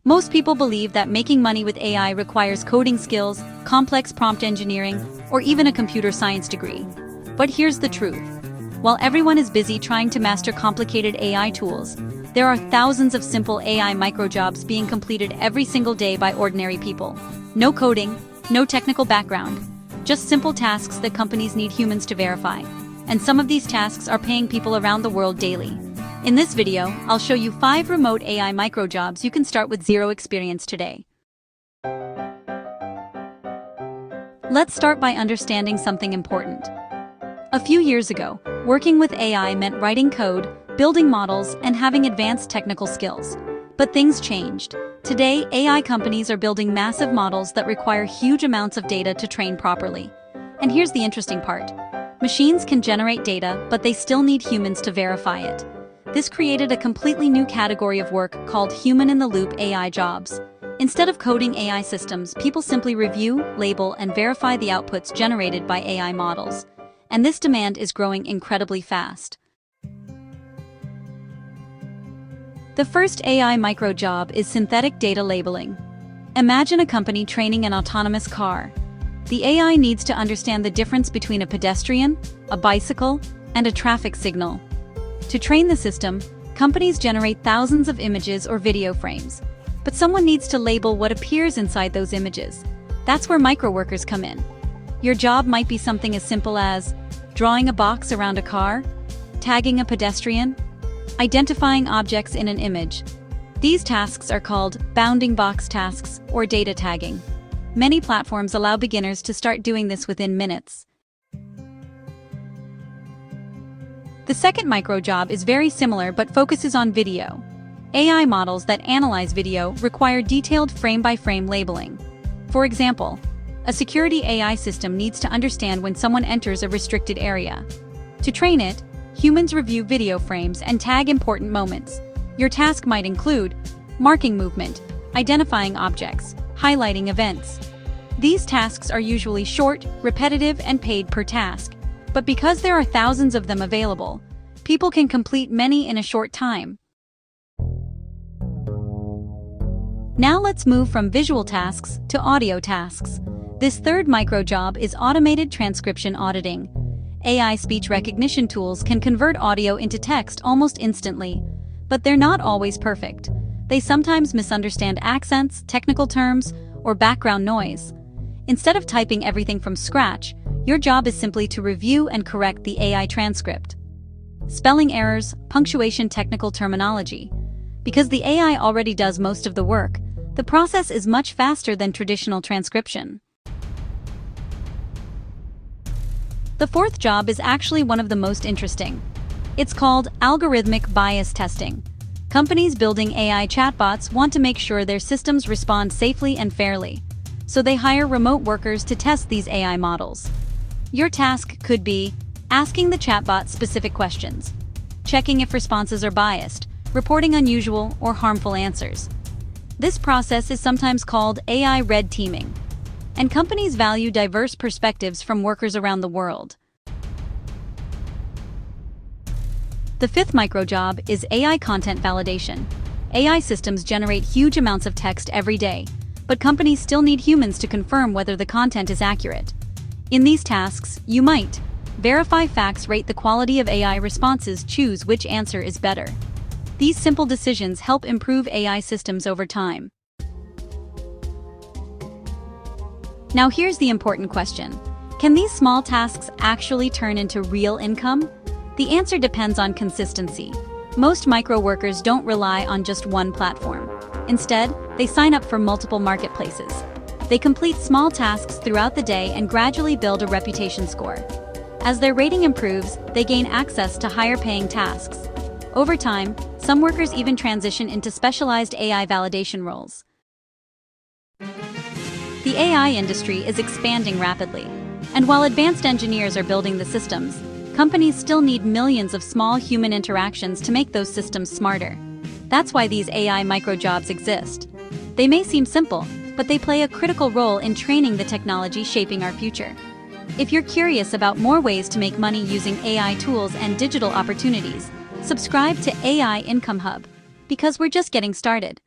Most people believe that making money with AI requires coding skills, complex prompt engineering, or even a computer science degree. But here's the truth. While everyone is busy trying to master complicated AI tools, there are thousands of simple AI microjobs being completed every single day by ordinary people. No coding, no technical background, just simple tasks that companies need humans to verify. And some of these tasks are paying people around the world daily. In this video, I'll show you 5 remote AI microjobs you can start with zero experience today. Let's start by understanding something important. A few years ago, working with AI meant writing code, building models, and having advanced technical skills. But things changed. Today, AI companies are building massive models that require huge amounts of data to train properly. And here's the interesting part. Machines can generate data, but they still need humans to verify it. This created a completely new category of work called human-in-the-loop AI jobs. Instead of coding AI systems, people simply review, label, and verify the outputs generated by AI models. And this demand is growing incredibly fast. The first AI micro job is synthetic data labeling. Imagine a company training an autonomous car. The AI needs to understand the difference between a pedestrian, a bicycle, and a traffic signal. To train the system, companies generate thousands of images or video frames. But someone needs to label what appears inside those images. That's where microworkers come in. Your job might be something as simple as drawing a box around a car, tagging a pedestrian, identifying objects in an image. These tasks are called bounding box tasks or data tagging. Many platforms allow beginners to start doing this within minutes. The second micro job is very similar but focuses on video. AI models that analyze video require detailed frame-by-frame labeling. For example, a security AI system needs to understand when someone enters a restricted area. To train it, humans review video frames and tag important moments. Your task might include marking movement, identifying objects, highlighting events. These tasks are usually short, repetitive, and paid per task. But because there are thousands of them available, people can complete many in a short time. Now let's move from visual tasks to audio tasks. This third micro job is automated transcription auditing. AI speech recognition tools can convert audio into text almost instantly, but they're not always perfect. They sometimes misunderstand accents, technical terms, or background noise. Instead of typing everything from scratch, your job is simply to review and correct the AI transcript. Spelling errors, punctuation, technical terminology. Because the AI already does most of the work, the process is much faster than traditional transcription. The fourth job is actually one of the most interesting. It's called algorithmic bias testing. Companies building AI chatbots want to make sure their systems respond safely and fairly, so they hire remote workers to test these AI models. Your task could be asking the chatbot specific questions, checking if responses are biased, reporting unusual or harmful answers. This process is sometimes called AI red teaming, and companies value diverse perspectives from workers around the world. The fifth micro job is AI content validation. AI systems generate huge amounts of text every day, but companies still need humans to confirm whether the content is accurate. In these tasks, you might verify facts, rate the quality of AI responses, choose which answer is better. These simple decisions help improve AI systems over time. Now here's the important question. Can these small tasks actually turn into real income? The answer depends on consistency. Most micro workers don't rely on just one platform. Instead, they sign up for multiple marketplaces. They complete small tasks throughout the day and gradually build a reputation score. As their rating improves, they gain access to higher-paying tasks. Over time, some workers even transition into specialized AI validation roles. The AI industry is expanding rapidly, and while advanced engineers are building the systems, companies still need millions of small human interactions to make those systems smarter. That's why these AI microjobs exist. They may seem simple, but they play a critical role in training the technology shaping our future. If you're curious about more ways to make money using AI tools and digital opportunities, subscribe to AI Income Hub, because we're just getting started.